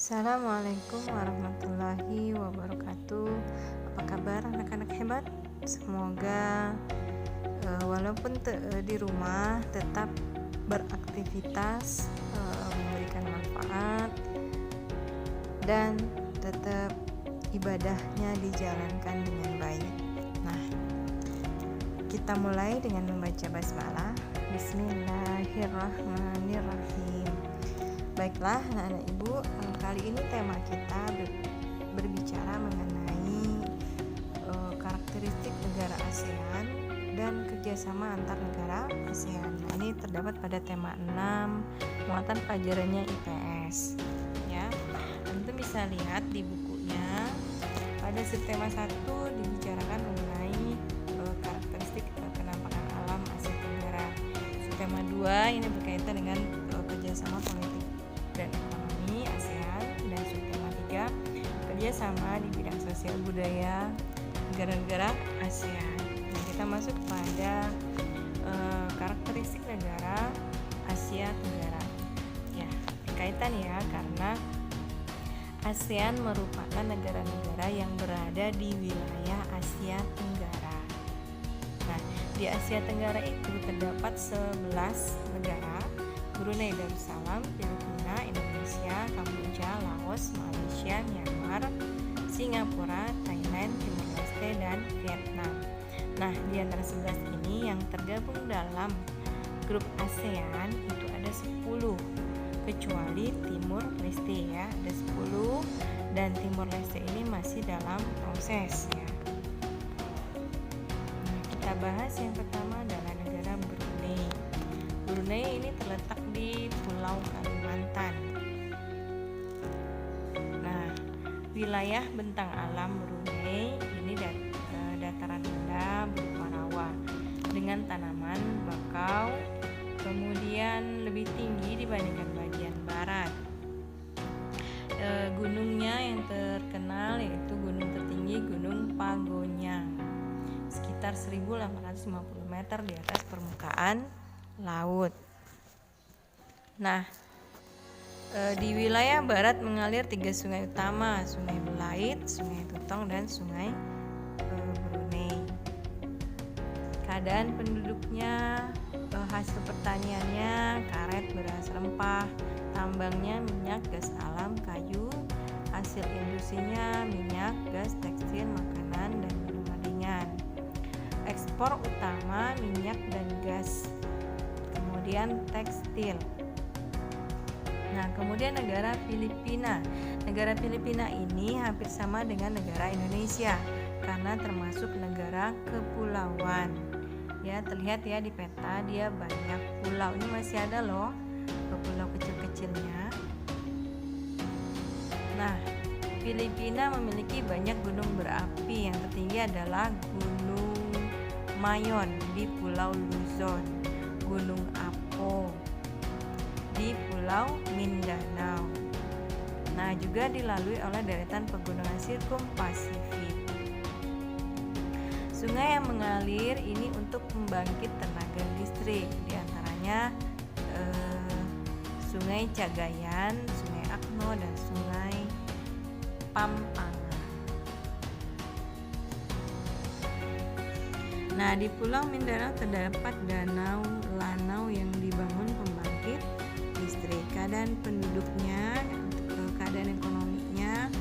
Assalamualaikum warahmatullahi wabarakatuh. Apa kabar anak-anak hebat? Semoga walaupun di rumah tetap beraktivitas, memberikan manfaat dan tetap ibadahnya dijalankan dengan baik. Nah, kita mulai dengan membaca basmalah. Bismillahirrahmanirrahim. Baiklah anak-anak ibu, kali ini tema kita berbicara mengenai karakteristik negara ASEAN dan kerjasama antar negara ASEAN. Nah, ini terdapat pada tema 6, muatan pelajarannya IPS ya. Tentu bisa lihat di bukunya pada subtema 1 dibicarakan mengenai karakteristik penampakan alam Asia Tenggara. Subtema 2 ini berkaitan dengan kerjasama politik dan ekonomi ASEAN, dan subtema 3 kerjasama di bidang sosial budaya negara-negara ASEAN. Nah, kita masuk pada karakteristik negara Asia Tenggara. Ya, berkaitan ya, karena ASEAN merupakan negara-negara yang berada di wilayah Asia Tenggara. Nah, di Asia Tenggara itu terdapat 11 negara: Brunei Darussalam, Filipina, Indonesia, Kamboja, Laos, Malaysia, Myanmar, Singapura, Thailand, Timor Leste, dan Vietnam. Nah, di antara 11 ini yang tergabung dalam grup ASEAN itu ada 10, kecuali Timor Leste ya, ada 10, dan Timor Leste ini masih dalam proses ya. Nah, kita bahas yang pertama adalah negara Brunei. Brunei ini terletak di Pulau Kalimantan. Nah, wilayah bentang alam Brunei ini dataran rendah berupa rawa dengan tanaman bakau, kemudian lebih tinggi dibandingkan bagian barat. Gunungnya yang terkenal yaitu gunung tertinggi Gunung Pagonyang, sekitar 1850 meter di atas permukaan laut. Nah, di wilayah barat mengalir 3 sungai utama: Sungai Belait, Sungai Tutong, dan Sungai Brunei. Keadaan penduduknya, hasil pertaniannya karet, beras, rempah, tambangnya minyak, gas alam, kayu, hasil industrinya minyak, gas, tekstil, makanan, dan minuman ringan. Ekspor utama minyak dan gas, kemudian tekstil. Nah, kemudian negara Filipina. Negara Filipina ini hampir sama dengan negara Indonesia karena termasuk negara kepulauan. Ya, terlihat ya di peta dia banyak pulau. Ini masih ada loh pulau kecil-kecilnya. Nah, Filipina memiliki banyak gunung berapi. Yang tertinggi adalah Gunung Mayon di Pulau Luzon, Gunung Apo di Pulau Mindanao. Nah, juga dilalui oleh deretan pegunungan Sirkum Pasifik. Sungai yang mengalir ini untuk membangkit tenaga listrik, diantaranya Sungai Cagayan, Sungai Akno, dan Sungai Pampangan. Nah, di Pulau Mindanao terdapat danau Lanao yang dibangun pembangkit listrik. Keadaan penduduknya, keadaan ekonominya,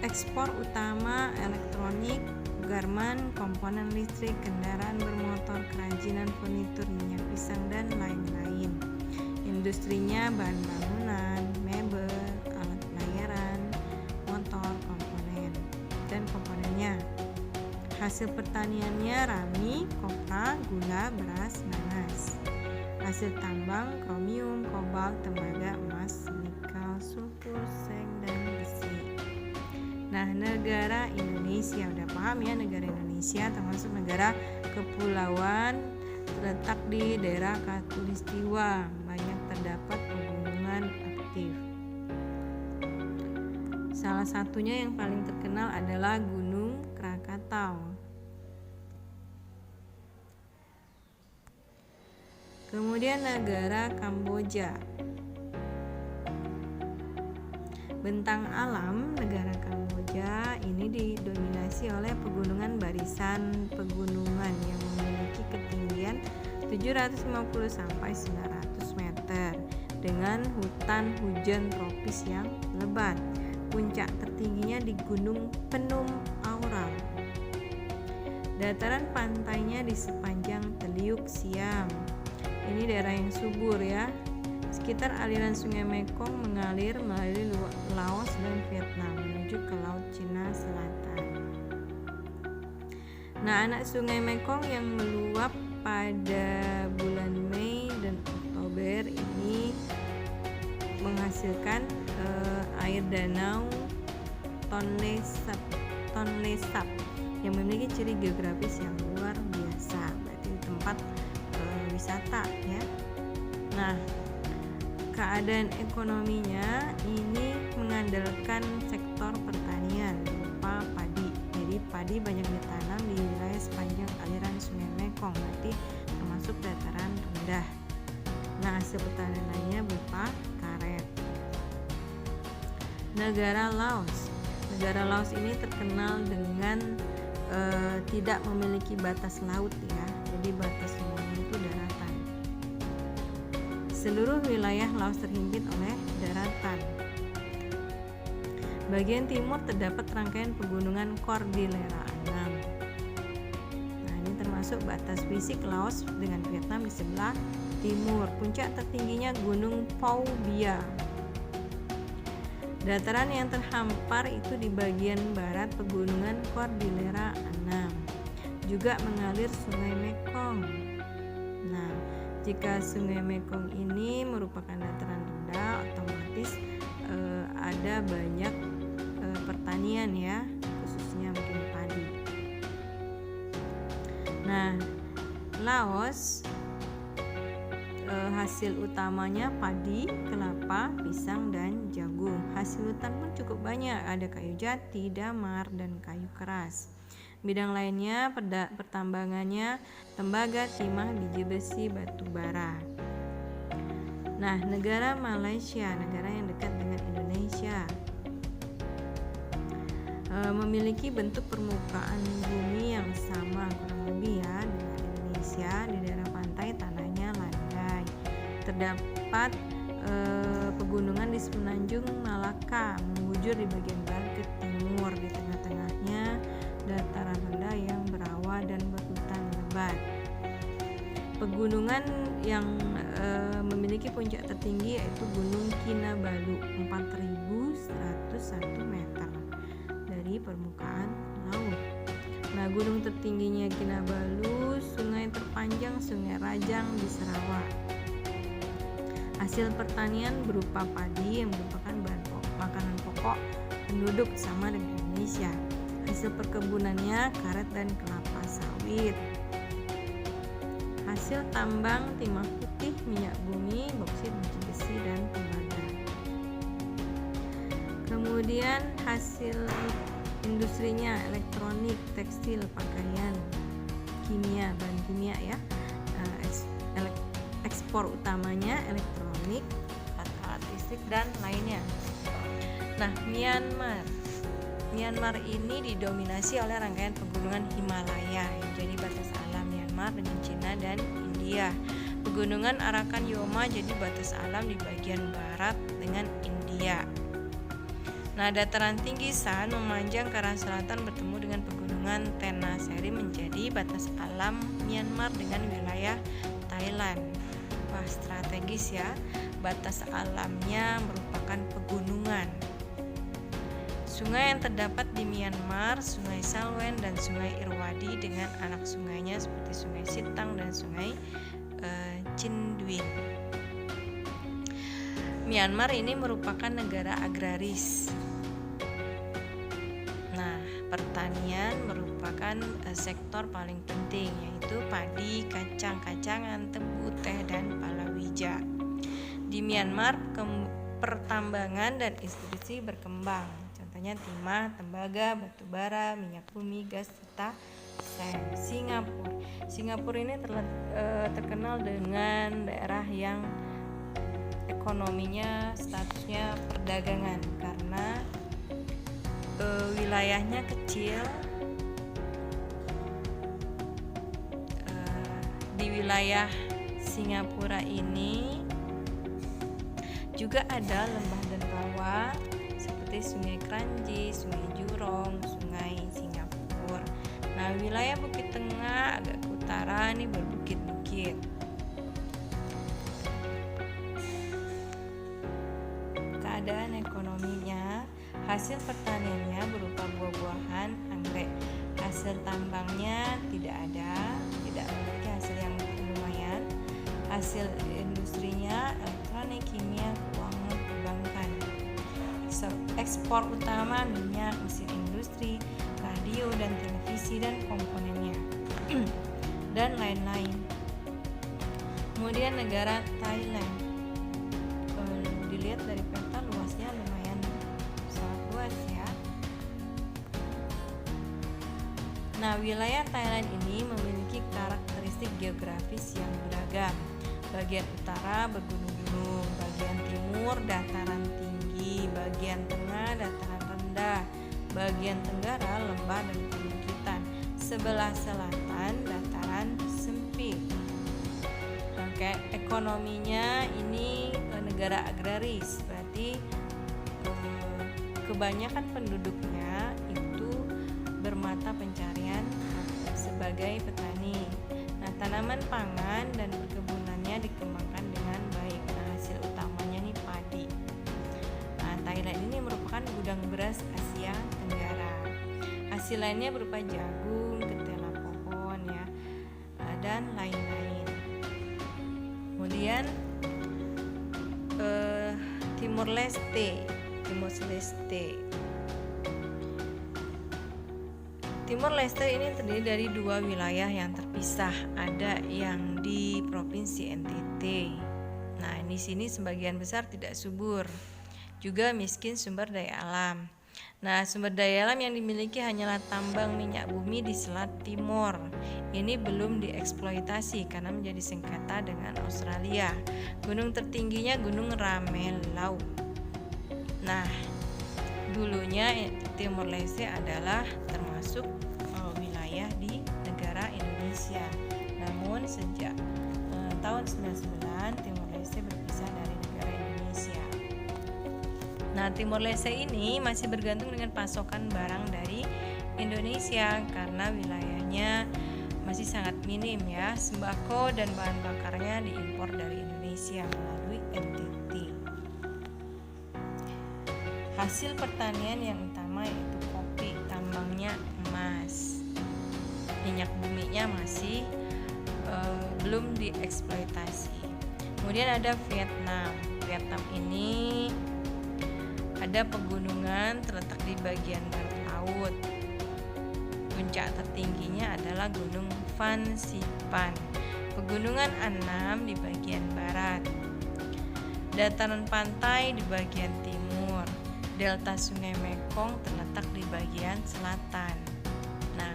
ekspor utama elektronik, garmen, komponen listrik, kendaraan bermotor, kerajinan furnitur, minyak pisang, dan lain-lain. Industrinya bahan bangunan, mebel, alat pelayaran, motor, komponen, dan komponennya. Hasil pertaniannya rami, kopra, gula, beras, nanas. Hasil tambang kromium, kobalt, tembaga, emas, nikel, sulfur, seng, dan besi. Nah, negara Indonesia, udah paham ya, negara Indonesia termasuk negara kepulauan, terletak di daerah Khatulistiwa, banyak terdapat pegunungan aktif. Salah satunya yang paling terkenal adalah Gunung Krakatau. Kemudian negara Kamboja. Bentang alam negara Kamboja ini didominasi oleh pegunungan barisan pegunungan yang memiliki ketinggian 750 sampai 900 meter dengan hutan hujan tropis yang lebat. Puncak tertingginya di Gunung Penum Aural. Dataran pantainya di sepanjang Teliuk Siam. Ini daerah yang subur ya. Sekitar aliran Sungai Mekong mengalir melalui Laos dan Vietnam menuju ke Laut Cina Selatan. Nah, anak Sungai Mekong yang meluap pada bulan Mei dan Oktober ini menghasilkan air danau Tonle Sap yang memiliki ciri geografis yang luar biasa, berarti tempat wisata ya. Nah, keadaan ekonominya ini mengandalkan sektor pertanian berupa padi. Jadi padi banyak ditanam di wilayah sepanjang aliran Sungai Mekong, berarti termasuk dataran rendah. Nah, hasil pertanian lainnya berupa karet. Negara Laos ini terkenal dengan tidak memiliki batas laut ya. Jadi batas lautnya itu daratan. Seluruh wilayah Laos terhimpit oleh daratan. Bagian timur terdapat rangkaian pegunungan Cordillera Annam. Nah, ini termasuk batas fisik Laos dengan Vietnam di sebelah timur. Puncak tertingginya Gunung Phu Bia. Dataran yang terhampar itu di bagian barat pegunungan Cordillera Annam. Juga mengalir Sungai Mekong. Nah, jika Sungai Mekong ini merupakan dataran rendah, otomatis ada banyak pertanian ya, khususnya mungkin padi. Nah, Laos hasil utamanya padi, kelapa, pisang, dan jagung. Hasil hutan pun cukup banyak, ada kayu jati, damar, dan kayu keras. Bidang lainnya pertambangannya tembaga, timah, biji besi, batu bara. Nah, negara Malaysia, negara yang dekat dengan Indonesia, memiliki bentuk permukaan bumi yang sama kurang lebih ya dengan Indonesia. Di daerah pantai tanahnya landai. Terdapat pegunungan di semenanjung Malaka membujur di bagian barat ke timur. Di tengah-tengahnya dataran rendah yang berawa dan berhutan lebat. Pegunungan yang memiliki puncak tertinggi yaitu Gunung Kinabalu 4.101 meter dari permukaan laut. Nah, gunung tertingginya Kinabalu, sungai terpanjang Sungai Rajang di Sarawak. Hasil pertanian berupa padi yang merupakan makanan pokok penduduk sama dengan Indonesia. Hasil perkebunannya karet dan kelapa sawit. Hasil tambang timah putih, minyak bumi, boksit, biji besi, dan tembaga. Kemudian hasil industrinya elektronik, tekstil, pakaian, kimia, bahan kimia ya. Ekspor utamanya elektronik, alat listrik, dan lainnya. Nah, Myanmar ini didominasi oleh rangkaian pegunungan Himalaya yang jadi batas alam Myanmar dengan Cina dan India. Pegunungan Arakan Yoma jadi batas alam di bagian barat dengan India. Nah, dataran tinggi Shan memanjang ke arah selatan bertemu dengan pegunungan Tenasserim menjadi batas alam Myanmar dengan wilayah Thailand. Wah, strategis ya. Batas alamnya merupakan pegunungan. Sungai yang terdapat di Myanmar, Sungai Salwen dan Sungai Irrawaddy dengan anak sungainya seperti Sungai Sitang dan Sungai Chinduin. Myanmar ini merupakan negara agraris. Nah, pertanian merupakan sektor paling penting, yaitu padi, kacang-kacangan, tebu, teh, dan palawija. Di Myanmar, pertambangan dan industri berkembang. Contohnya timah, tembaga, batu bara, minyak bumi, gas, serta seng. Singapura ini terkenal dengan daerah yang ekonominya statusnya perdagangan karena wilayahnya kecil. Di wilayah Singapura ini juga ada lembah dan rawa seperti Sungai Kranji, Sungai Jurong, Sungai Singapura. Nah, wilayah Bukit Tengah agak ke utara nih berbukit-bukit. Keadaan ekonominya, hasil pertaniannya berupa buah-buahan, anggrek. Hasil tambangnya tidak memiliki hasil yang lumayan. Hasil industrinya elektronik, kimia, keuangan, perbankan. Ekspor utama minyak, mesin industri, radio dan televisi dan komponennya dan lain-lain. Kemudian negara Thailand, dilihat dari peta luasnya lumayan sangat luas ya. Nah, wilayah Thailand ini memiliki karakteristik geografis yang beragam. Bagian utara bergunung-gunung, bagian timur dataran tinggi, bagian tengah dataran rendah, bagian tenggara lembah dan perbukitan, sebelah selatan dataran sempit. Oke, ekonominya ini negara agraris, berarti kebanyakan penduduknya itu bermata pencarian sebagai petani. Nah, tanaman pangan dan perkebunannya dikembangkan dengan baik. Nah, hasil utamanya nih padi. Nah, Thailand ini merupakan gudang beras Asia Tenggara. Hasil lainnya berupa jagung, ketela pohon ya, dan lain-lain. Kemudian Timor Leste. Timor Leste ini terdiri dari dua wilayah yang terpisah. Ada yang di Provinsi NTT. Nah, di sini sebagian besar tidak subur, juga miskin sumber daya alam. Nah, sumber daya alam yang dimiliki hanyalah tambang minyak bumi di Selat Timor. Ini belum dieksploitasi karena menjadi sengketa dengan Australia. Gunung tertingginya Gunung Ramelau. Nah, dulunya Timor Leste adalah termasuk wilayah di negara Indonesia. Namun sejak tahun 99 Timor Leste berpisah dari negara Indonesia. Nah, Timor Leste ini masih bergantung dengan pasokan barang dari Indonesia karena wilayahnya masih sangat minim ya. Sembako dan bahan bakarnya diimpor dari Indonesia melalui NTT. Hasil pertanian yang utama yaitu kopi, tambangnya emas. Minyak buminya masih belum dieksploitasi. Kemudian ada Vietnam. Vietnam ini ada pegunungan terletak di bagian barat laut. Puncak tertingginya adalah Gunung Phan Xipang. Pegunungan Annam di bagian barat. Dataran pantai di bagian timur. Delta Sungai Mekong terletak di bagian selatan. Nah,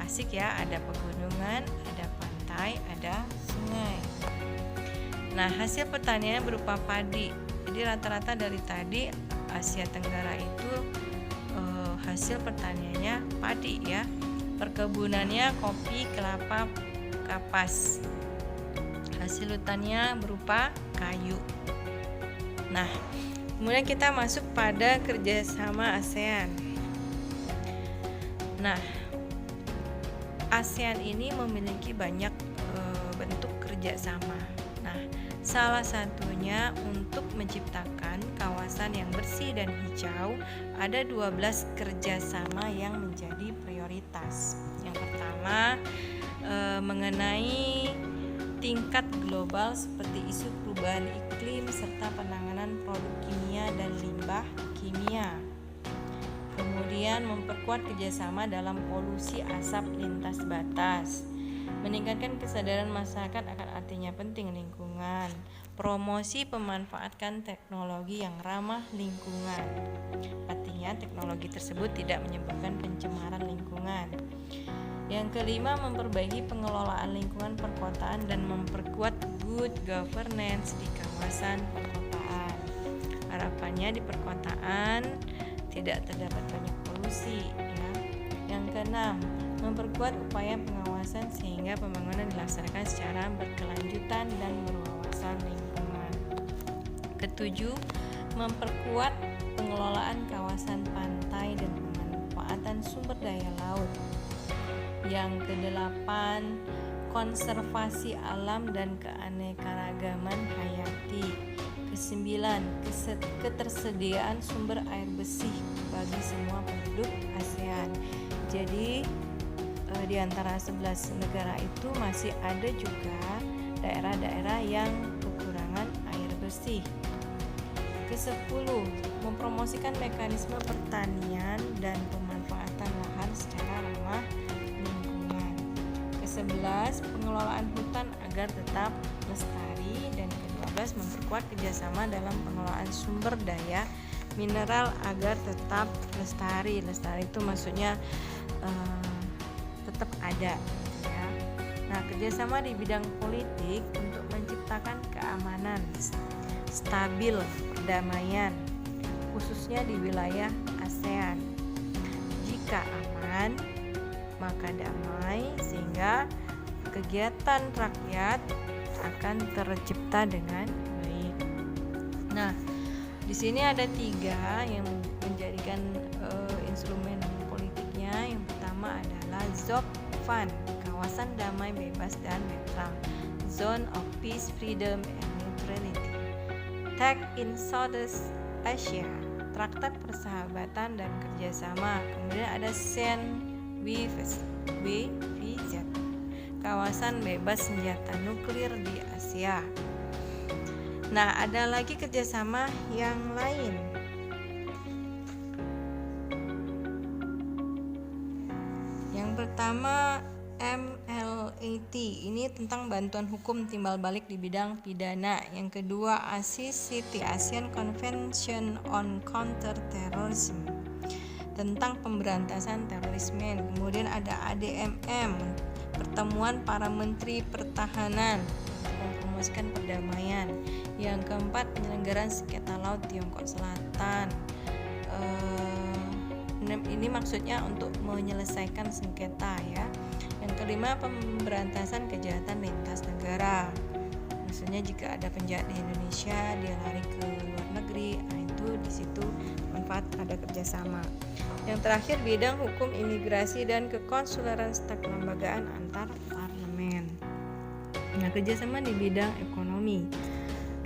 asik ya, ada pegunungan, ada pantai, ada sungai. Nah, hasil pertanian berupa padi. Jadi rata-rata dari tadi Asia Tenggara itu hasil pertaniannya padi ya. Perkebunannya kopi, kelapa, kapas. Hasil hutannya berupa kayu. Nah, kemudian kita masuk pada kerjasama ASEAN. Nah, ASEAN ini memiliki banyak bentuk kerjasama. Nah, salah satunya untuk menciptakan kawasan yang bersih dan hijau, ada 12 kerjasama yang menjadi prioritas. Yang pertama mengenai tingkat global seperti isu perubahan iklim serta penanganan produk kimia dan limbah kimia. Kemudian memperkuat kerjasama dalam polusi asap lintas batas, meningkatkan kesadaran masyarakat akan artinya penting lingkungan, promosi pemanfaatkan teknologi yang ramah lingkungan, artinya teknologi tersebut tidak menyebabkan pencemaran lingkungan. Yang kelima, memperbaiki pengelolaan lingkungan perkotaan dan memperkuat good governance di kawasan perkotaan. Harapannya di perkotaan tidak terdapat banyak polusi ya. Yang keenam, memperkuat upaya pengawasan sehingga pembangunan dilaksanakan secara berkelanjutan dan berwawasan lingkungan. Ketujuh, memperkuat pengelolaan kawasan pantai dan pemanfaatan sumber daya laut. Yang kedelapan, konservasi alam dan keanekaragaman hayati. Kesembilan, ketersediaan sumber air bersih bagi semua penduduk ASEAN. Jadi di antara 11 negara itu masih ada juga daerah-daerah yang kekurangan air bersih. Ke-10, mempromosikan mekanisme pertanian dan pemanfaatan lahan secara ramah lingkungan. Ke-11, pengelolaan hutan agar tetap lestari. Dan ke-12, memperkuat kerjasama dalam pengelolaan sumber daya mineral agar tetap lestari. Lestari itu maksudnya tetap ada ya. Nah, kerjasama di bidang politik untuk menciptakan keamanan stabil, perdamaian, khususnya di wilayah ASEAN. Jika aman, maka damai, sehingga kegiatan rakyat akan tercipta dengan baik. Nah, di sini ada 3 yang menjadikan instrumen politiknya. Yang pertama adalah ZOPFAN, kawasan damai, bebas dan netral, Zone of Peace, Freedom and Neutrality. TAC in Southeast Asia, Traktat Persahabatan dan Kerjasama. Kemudian ada CENWZ, kawasan bebas senjata nuklir di Asia. Nah, ada lagi kerjasama yang lain. Yang pertama MLAT, ini tentang bantuan hukum timbal balik di bidang pidana. Yang kedua ACCT, ASEAN Convention on Counter-Terrorism, tentang pemberantasan terorisme. Kemudian ada ADMM, pertemuan para menteri pertahanan untuk mempromosikan perdamaian. Yang keempat, penyelenggaraan sengketa laut Tiongkok Selatan. Ini maksudnya untuk menyelesaikan sengketa ya. Yang kelima, pemberantasan kejahatan lintas negara. Maksudnya jika ada penjahat di Indonesia dia lari ke luar negeri, itu di situ manfaat ada kerjasama. Yang terakhir, bidang hukum imigrasi dan kekonsuleran serta kelembagaan antar parlemen. Nah, kerjasama di bidang ekonomi,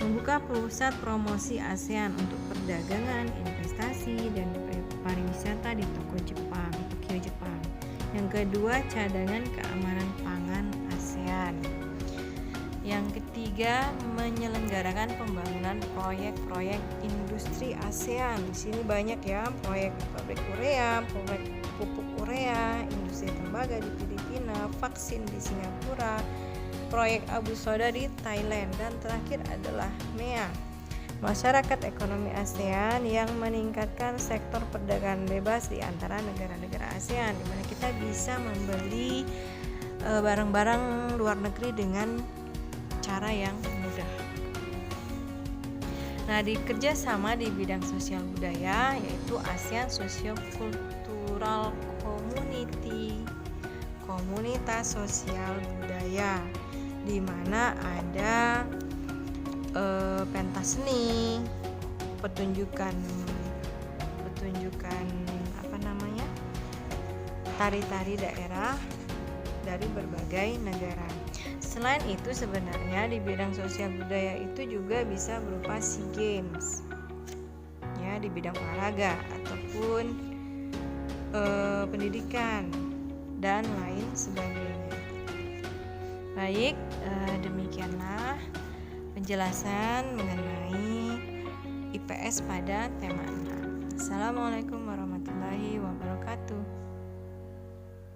membuka pusat promosi ASEAN untuk perdagangan, investasi, dan pariwisata di Tokyo, Jepang. Yang kedua, cadangan keamanan pangan ASEAN. Yang ketiga, menyelenggarakan pembangunan proyek-proyek industri ASEAN. Di sini banyak ya, proyek pabrik Korea, proyek pupuk Korea, industri tembaga di Filipina, vaksin di Singapura, proyek Abu Soda di Thailand, dan terakhir adalah MEA, Masyarakat Ekonomi ASEAN, yang meningkatkan sektor perdagangan bebas di antara negara-negara ASEAN, di mana kita bisa membeli barang-barang luar negeri dengan cara yang mudah. Nah, di kerjasama di bidang sosial budaya, yaitu ASEAN Socio-Cultural Community, komunitas sosial budaya, di mana ada pentas seni, pertunjukan tari-tari daerah dari berbagai negara. Selain itu, sebenarnya di bidang sosial budaya itu juga bisa berupa SEA Games ya, di bidang olahraga ataupun pendidikan dan lain sebagainya. Baik, demikianlah penjelasan mengenai IPS pada tema 6. Assalamualaikum warahmatullahi wabarakatuh.